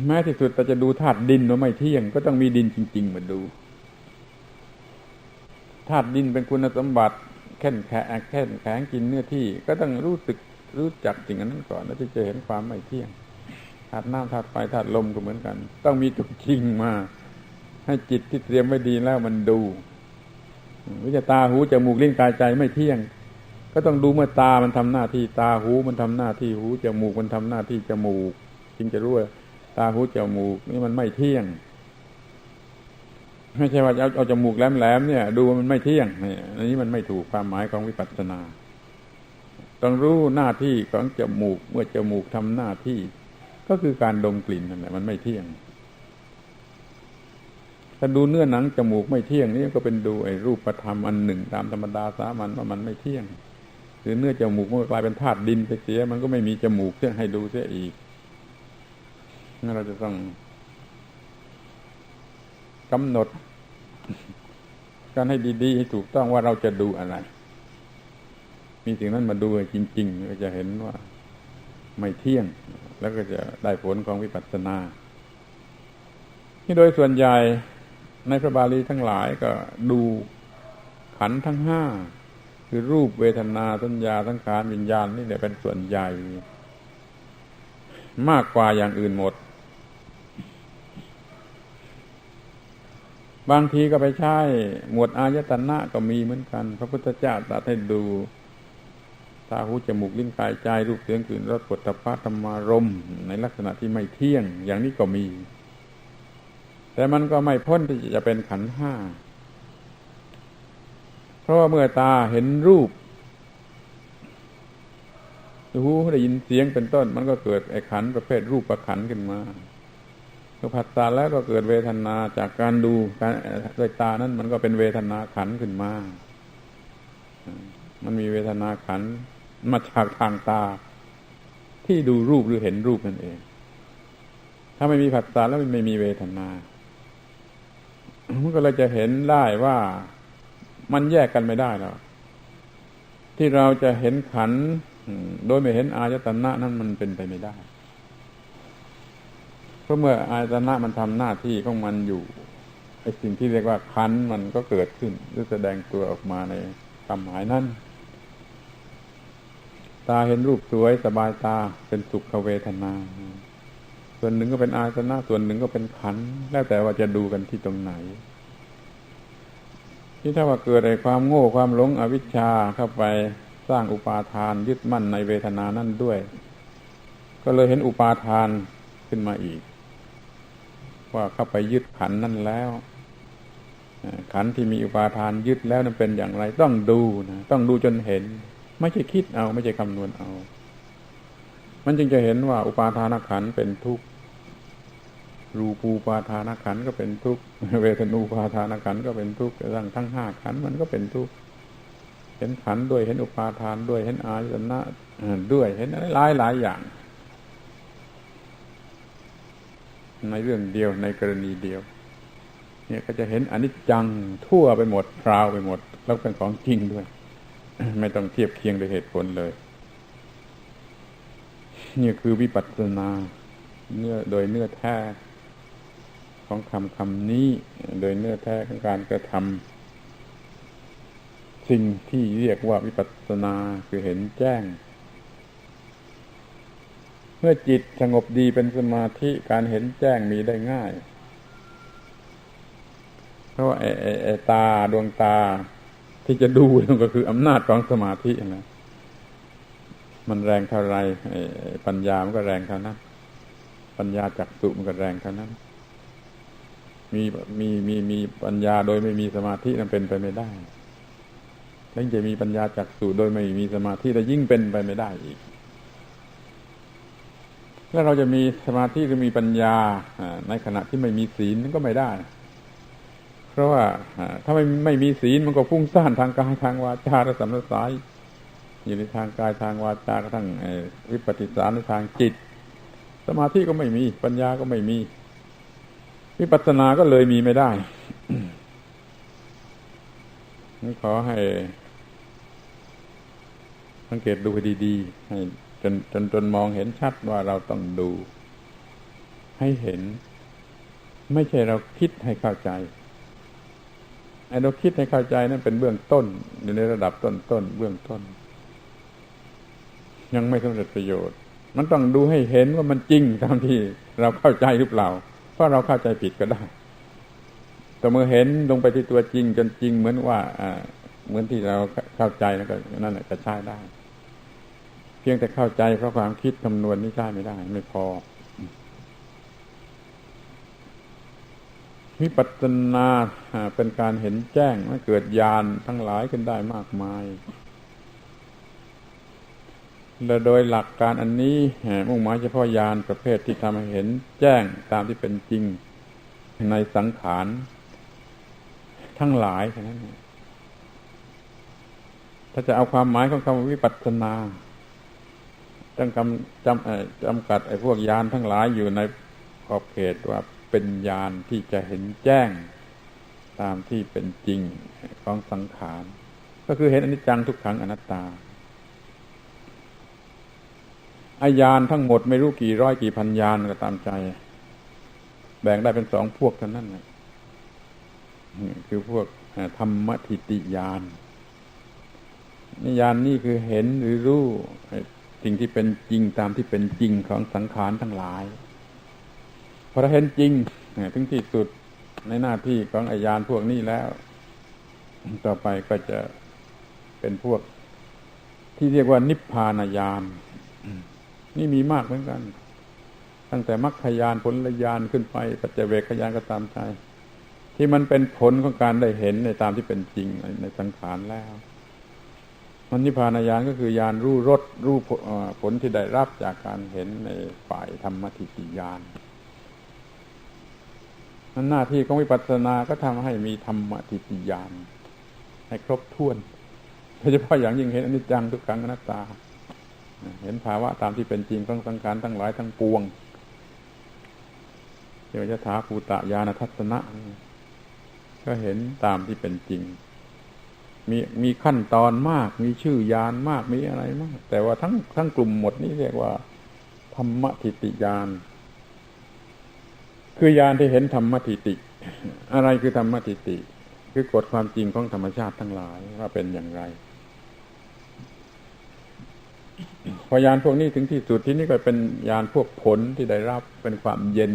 แม้ที่สุดแต่จะดูธาตุดินว่าไม่เที่ยงก็ต้องมีดินจริงๆมาดูธาตุดินเป็นคุณสมบัติแข็งกินเนื้อที่ก็ต้องรู้จักสิ่งนั้นก่อนแล้วที่จะเห็นความไม่เที่ยงธาตุน้ำธาตุไฟธาตุลมก็เหมือนกันต้องมีจุดจริงมาให้จิตที่เตรียมไว้ดีแล้วมันดูวิจารตาหูจมูกลิ้นกายใจไม่เที่ยงก็ต้องดูเมื่อตามันทำหน้าที่ตาหูมันทำหน้าที่หูจมูกมันทำหน้าที่จมูกจึงจะรู้ว่าตาหูจมูกนี่มันไม่เที่ยงไม่ใช่ว่าเอาจมูกแหลมๆเนี่ยดูมันไม่เที่ยงอันนี้มันไม่ถูกความหมายของวิปัสสนาต้องรู้หน้าที่ของจมูกเมื่อจมูกทำหน้าที่ก็คือการดมกลิ่นนั่นแหละมันไม่เที่ยงถ้าดูเนื้อหนังจมูกไม่เที่ยงนี่ก็เป็นดูไอ้รูปธรรมอันหนึ่งตามธรรมดาสามัญว่ามันไม่เที่ยงหรือเนื้อจมูกมันกลายเป็นธาตุดินไปเสียมันก็ไม่มีจมูกเพื่อให้ดูเสียอีกงั้นเราจะต้องกำหนดการให้ดีๆให้ถูกต้องว่าเราจะดูอะไรมีสิ่งนั้นมาดูจริงๆก็จะเห็นว่าไม่เที่ยงแล้วก็จะได้ผลของวิปัสสนาที่โดยส่วนใหญ่ในพระบาลีทั้งหลายก็ดูขันธ์ทั้งห้าคือรูปเวทนาสัญญาสังขารวิญญาณนี่แหละเป็นส่วนใหญ่มากกว่าอย่างอื่นหมดบางทีก็ไปใช้หมวดอายตนะก็มีเหมือนกันพระพุทธเจ้าตรัสให้ดูตาหูจมูกลิ้นกายใจรูปเสียงกลิ่นรสโผฏฐัพพะธรรมารมณ์ในลักษณะที่ไม่เที่ยงอย่างนี้ก็มีแต่มันก็ไม่พ้นที่จะเป็นขันธ์ห้าเพราะว่าเมื่อตาเห็นรูปหูได้ยินเสียงเป็นต้นมันก็เกิดไอ้ขันธ์ประเภทรูปประขันธ์ขึ้นมาก็ผัสสะแล้วก็เกิดเวทนาจากการดูการด้วยตานั้นมันก็เป็นเวทนาขันธ์ขึ้นมามันมีเวทนาขันธ์มาจากทางตาที่ดูรูปหรือเห็นรูปนั่นเองถ้าไม่มีผัสสะแล้วไม่มีเวทนามันก็เลยจะเห็นได้ว่ามันแยกกันไม่ได้หรอกที่เราจะเห็นขันธ์โดยไม่เห็นอายตนะนั้นมันเป็นไปไม่ได้เพราะเมื่ออายตนะมันทำหน้าที่ของมันอยู่ไอ้สิ่งที่เรียกว่าขันธ์มันก็เกิดขึ้นหรือแสดงตัวออกมาในความหมายนั้นตาเห็นรูปสวยสบายตาเป็นสุขเวทนาส่วนหนึ่งก็เป็นอายตนะส่วนหนึ่งก็เป็นขันธ์แล้วแต่ว่าจะดูกันที่ตรงไหนที่ถ้าว่าเกิดไอ้ความโง่ความหลงอวิชชาเข้าไปสร้างอุปาทานยึดมั่นในเวทนานั่นด้วยก็เลยเห็นอุปาทานขึ้นมาอีกว่าเข้าไปยึดขันธ์นั่นแล้วขันธ์ที่มีอุปาทานยึดแล้วนั้นเป็นอย่างไรต้องดูนะต้องดูจนเห็นไม่ใช่คิดเอาไม่ใช่คำนวณเอามันจึงจะเห็นว่าอุปาทานขันธ์เป็นทุกข์รูปูปาทานขันธ์ก็เป็นทุกข์เวทนูปาทานขันธ์ก็เป็นทุกข์ทั้งห้าขันธ์มันก็เป็นทุกข์เห็นขันธ์ด้วยเห็นอุปาทานด้วยเห็นอายตนะด้วยเห็นหลายอย่างในเรื่องเดียวในกรณีเดียวเนี่ยก็จะเห็นอนิจจังทั่วไปหมดพราวไปหมดแล้วเป็นของจริงด้วย ไม่ต้องเทียบเคียงด้วยเหตุผลเลยนี่คือวิปัสสนาโดยเนื้อแท้ของคำนี้โดยเนื้อแท้ของการกระทำสิ่งที่เรียกว่าวิปัสสนาคือเห็นแจ้งเมื่อจิตสงบดีเป็นสมาธิการเห็นแจ้งมีได้ง่ายเพราะว่าไอ้ตาดวงตาที่จะดูก็คืออำนาจของสมาธินะ มันแรงเท่าไรปัญญามันก็แรงเท่านั้นปัญญาจักษุมันก็แรงเท่านั้นมีปัญญาโดยไม่มีสมาธินั้นเป็นไปไม่ได้แล้วจะมีปัญญาจักษุโดยไม่มีสมาธิแล้วยิ่งเป็นไปไม่ได้อีกแล้วเราจะมีสมาธิหรือมีปัญญาในขณะที่ไม่มีศีลนั้นก็ไม่ได้เพราะว่าถ้าไม่มีศีลมันก็ฟุ้งซ่านทางกายทางวาจาและสัมผัสสายอยู่ในทางกายทางวาจากระทั่งวิปัสสนาในทางจิตสมาธิก็ไม่มีปัญญาก็ไม่มีวิปัสสนาก็เลยมีไม่ได้ นี่ขอให้สังเกตดูให้ดีๆให้จนมองเห็นชัดว่าเราต้องดูให้เห็นไม่ใช่เราคิดให้เข้าใจไอ้เราคิดให้เข้าใจนั้นเป็นเบื้องต้นอยู่ในระดับต้นเบื้องต้นยังไม่สำเร็จประโยชน์มันต้องดูให้เห็นว่ามันจริงตามที่เราเข้าใจหรือเปล่าเพราะเราเข้าใจผิดก็ได้แต่เมื่อเห็นลงไปที่ตัวจริงจนจริงเหมือนว่าเหมือนที่เราเข้าใจแล้วก็นั่นแหละจะใช้ได้เพียงแต่เข้าใจเพราะความคิดคำนวณนี่ใช้ไม่ได้ไม่พอวิปัสสนาเป็นการเห็นแจ้งเมื่อเกิดญาณทั้งหลายขึ้นได้มากมายและโดยหลักการอันนี้มุ่งหมายเฉพาะญาณประเภทที่ทำให้เห็นแจ้งตามที่เป็นจริงในสังขารทั้งหลายเท่านั้นถ้าจะเอาความหมายของคำว่าวิปัสสนาต้องจำกัดไอ้พวกญาณทั้งหลายอยู่ในขอบเขตว่าเป็นญาณที่จะเห็นแจ้งตามที่เป็นจริงของสังขารก็คือเห็นอนิจจังทุกขังอนัตตาอาญาณทั้งหมดไม่รู้กี่ร้อยกี่พันญาณก็ตามใจแบ่งได้เป็นสองพวกเท่านั้นนะคือพวกธรรมทิฏฐิญาณญาณนี่คือเห็นหรือรู้สิ่งที่เป็นจริงตามที่เป็นจริงของสังขารทั้งหลายพอเราเห็นจริงถึงที่สุดในหน้าที่ของญาณพวกนี้แล้วต่อไปก็จะเป็นพวกที่เรียกว่านิพพานญาณนี่มีมากเหมือนกันตั้งแต่มรรคญาณผลญาณขึ้นไปปัจเจเวคญาณก็ตามใจที่มันเป็นผลของการได้เห็นในตามที่เป็นจริงในสังขารแล้วมันนิพพานญาณก็คือญาณรู้รสรู้ผลที่ได้รับจากการเห็นในฝ่ายธรรมทิฏฐิญาณนั่นหน้าที่ของวิปัสสนาก็ทำให้มีธรรมทิฏฐิญาณให้ครบถ้วนโดยเฉพาะอย่างยิ่งเห็นอนิจจังทุกขังอนัตตาเห็นภาวะตามที่เป็นจริงของสังขารทั้งหลายทั้งปวงเรียกว่ายถาภูตญาณทัศนะก็เห็นตามที่เป็นจริงมีขั้นตอนมากมีชื่อญาณมากมีอะไรมากแต่ว่าทั้งกลุ่มหมดนี้เรียกว่าธรรมทิฏฐิญาณคือญาณที่เห็นธรรมทิฏฐิอะไรคือธรรมทิฏฐิคือกฎความจริงของธรรมชาติทั้งหลายว่าเป็นอย่างไรพอญาณพวกนี้ถึงที่สุดที่นี่ก็เป็นญาณพวกผลที่ได้รับเป็นความเย็น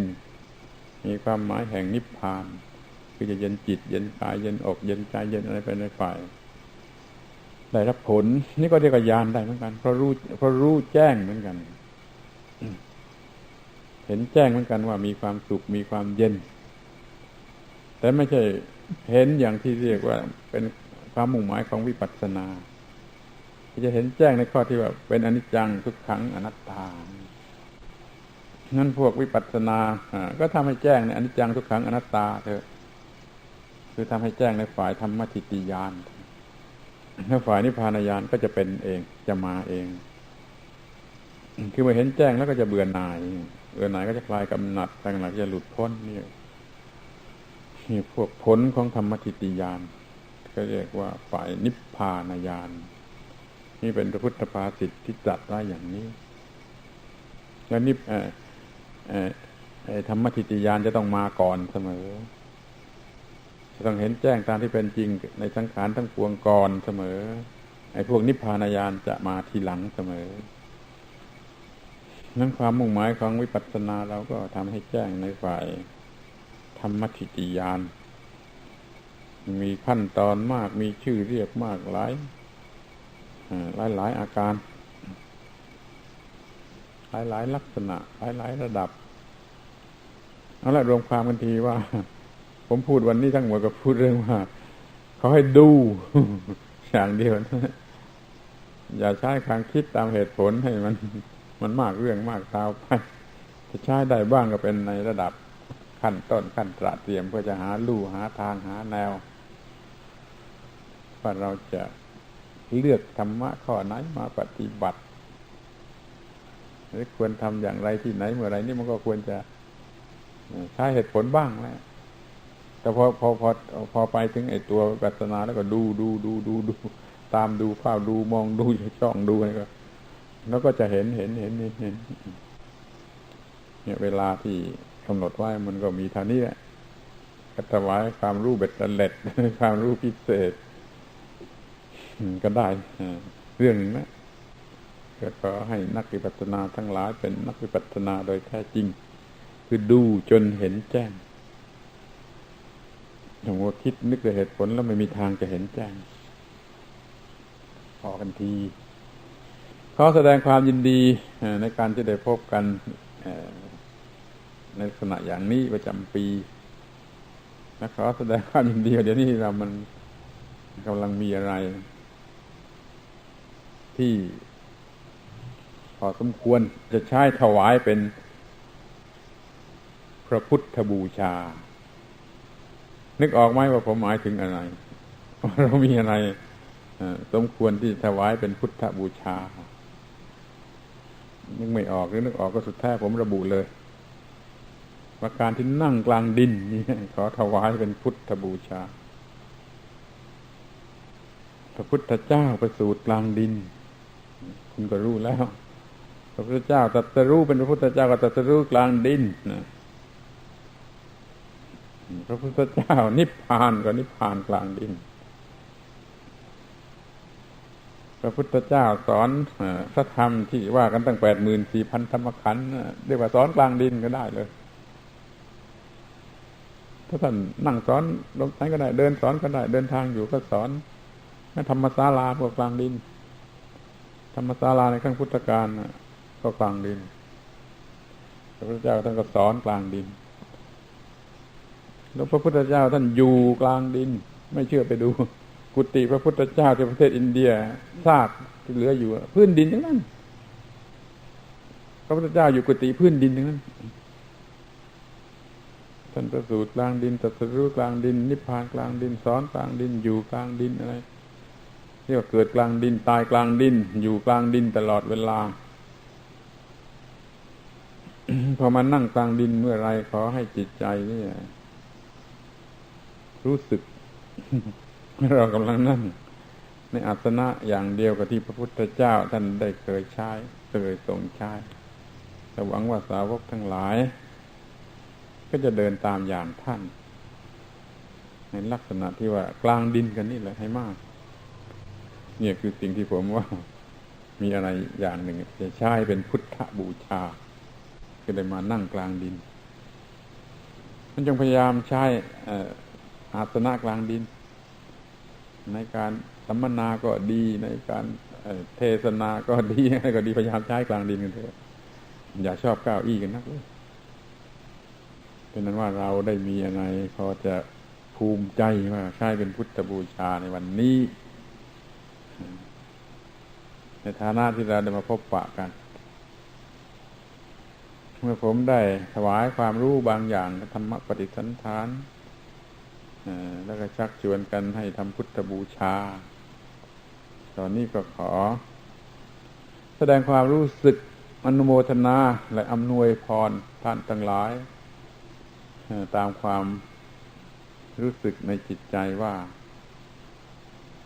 มีความหมายแห่งนิพพานคือจะเย็นจิตเย็นกายเย็นอกเย็นใจเย็นอะไรไปในฝ่ายได้รับผลนี่ก็เรียกว่าญาณได้เหมือนกันเพราะรู้แจ้งเหมือนกันเห็นแจ้งเหมือนกันว่ามีความสุขมีความเย็นแต่ไม่ใช่เห็นอย่างที่เรียกว่าเป็นความมุ่งหมายของวิปัสสนาที่จะเห็นแจ้งในข้อที่ว่าเป็นอนิจจังทุกขังอนัตตางั้นพวกวิปัสสนาก็ทำให้แจ้งในอนิจจังทุกขังอนัตตาเถอะคือทำให้แจ้งในฝ่ายธรรมทิฏฐิญาณถ้าฝ่ายนิพพานญาณก็จะเป็นเองจะมาเองคือเมื่อเห็นแจ้งแล้วก็จะเบื่อหน่ายก็จะคลายกำหนัดแต่งหลักจะหลุดพ้นนี่พวกผลของธรรมทิฏฐิญาณก็เรียกว่าฝ่ายนิพพานญาณนี่เป็นพระพุทธภาษิตที่ตรัสไว้อย่างนี้แล้วนี่ธรรมทิฏฐิญาณจะต้องมาก่อนเสมอจะต้องเห็นแจ้งตามที่เป็นจริงในสังขารทั้งปวงก่อนเสมอไอ้พวกนิพพานญาณจะมาทีหลังเสมอนั้นความมุ่งหมายของวิปัสสนาเราก็ทำให้แจ้งในฝ่ายธรรมทิฏฐิญาณมีขั้นตอนมากมีชื่อเรียกมากหลายอาการ หลายลักษณะหลายระดับเอาละรวมความกันทีว่าผมพูดวันนี้ทั้งหมดก็พูดเรื่องว่าเขาให้ดู อย่างเดียวนะอย่าใช้ความคิดตามเหตุผลให้มันมากเรื่องมากราวไปจะใช้ได้บ้างก็เป็นในระดับขั้นต้นขั้นตระเตรียมเพื่อจะหาลู่หาทางหาแนวว่าเราจะเลือกธรรมะข้อไหนมาปฏิบัติหรือควรทำอย่างไรที่ไหนเมื่อไรนี่มันก็ควรจะใช้เหตุผลบ้างแล้วแต่พอไปถึงไอ้ตัววิปัสสนาแล้วก็ดูตามดูเฝ้าดูมองดูช่องดูอะไรก็แล้วก็จะเห็นเนี่ยเวลาที่กำหนดไว้มันก็มีเท่านี้แหละก็ถวายความรู้เบ็ดเสร็จความรู้พิเศษก็ได้เรื่องนึงนะก็ขอให้นักวิปัสสนาทั้งหลายเป็นนักวิปัสสนาโดยแท้จริงคือดูจนเห็นแจ้งอย่างว่าคิดนึกด้วยเหตุผลแล้วไม่มีทางจะเห็นแจ้งพอกันทีขอแสดงความยินดีในการจะได้พบกันในลักษณะอย่างนี้ประจำปีและขอแสดงความยินดีเดี๋ยวนี้มันกำลังมีอะไรที่พอสมควรจะใช้ถวายเป็นพระพุทธบูชานึกออกไหมว่าผมหมายถึงอะไรเรามีอะไรสมควรที่ถวายเป็นพุทธบูชานึกไม่ออกหรือนึกออกก็สุดแท้ผมระบุเลยว่าการที่นั่งกลางดินนี่ขอถวายเป็นพุทธบูชาพระพุทธเจ้าประสูติกลางดินคุณก็รู้แล้วพระพุทธเจ้าตรัสรู้เป็นพระพุทธเจ้าก็ตรัสรู้กลางดินนะพระพุทธเจ้านิพพานก็นิพพานกลางดินพระพุทธเจ้าสอนพระธรรมที่ว่ากันตั้ง 84,000 ธรรมขันธ์เรียกว่าสอนกลางดินก็ได้เลยถ้าท่านนั่งสอนลงไหนก็ได้เดินสอนก็ได้เดินทางอยู่ก็สอนแม้ธรรมศาลาพวกกลางดินธรรมศาลาในครั้งพุทธกาลก็กลางดินพระพุทธเจ้าท่านก็สอนกลางดินแล้วพระพุทธเจ้าท่านอยู่กลางดินไม่เชื่อไปดูกุฏิพระพุทธเจ้าที่ประเทศอินเดียซากที่เหลืออยู่พื้นดินทั้งนั้นพระพุทธเจ้าอยู่กุฏิพื้นดินทั้งนั้นท่านประสูติกลางดินตรัสรู้กลางดินนิพพานกลางดินสอนกลางดินอยู่กลางดินอะไรเรียกว่าเกิดกลางดินตายกลางดินอยู่กลางดินตลอดเวลา พอมานั่งกลางดินเมื่อไรขอให้จิตใจนี่รู้สึก เรากำลังนั่งในอาสนะอย่างเดียวกับที่พระพุทธเจ้าท่านได้เคยใช้เคยทรงใช้แต่หวังว่าสาวกทั้งหลายก็จะเดินตามอย่างท่านในลักษณะที่ว่ากลางดินกันนี่แหละให้มากเนี่ยคือสิ่งที่ผมว่ามีอะไรอย่างหนึ่งจะใช้เป็นพุทธบูชาก็ได้มานั่งกลางดินมันจงพยายามใช้อาสนะกลางดินในการสัมมนาก็ดีในการเทศนาก็ดีอะไรก็ดีพยายามใช้กลางดินกันเถอะอย่าชอบเก้าอี้กันนักเลยเป็นนั้นว่าเราได้มีอะไรพอจะภูมิใจว่าใช้เป็นพุทธบูชาในวันนี้ในฐานะที่เราได้มาพบปะกันเมื่อผมได้ถวายความรู้บางอย่างธรรมปฏิสันถานแล้วก็ชักชวนกันให้ทำพุทธบูชาตอนนี้ก็ขอแสดงความรู้สึกอนุโมทนาและอำนวยพรท่านทั้งหลายตามความรู้สึกในจิตใจว่า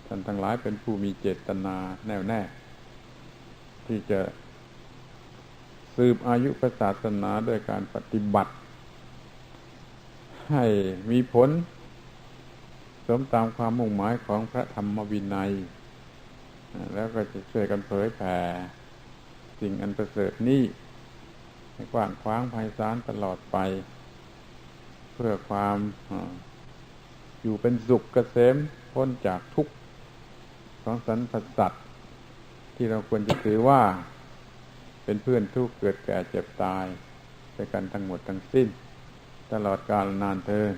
ท่านทั้งหลายเป็นผู้มีเจตนาแน่วแน่ที่จะสืบอายุพระศาสนาด้วยการปฏิบัติให้มีผลสมตามความมุ่งหมายของพระธรรมวินัยแล้วก็จะช่วยกันเผยแผ่สิ่งอันประเสริฐนี้ให้กว้างขวางไพศาลตลอดไปเพื่อความอยู่เป็นสุขเกษมพ้นจากทุกข์ของสรรพสัตว์ที่เราควรจะถือว่า เป็นเพื่อนทุกข์เกิดแก่เจ็บตายด้วยกันทั้งหมดทั้งสิ้นตลอดกาลนานเทอญ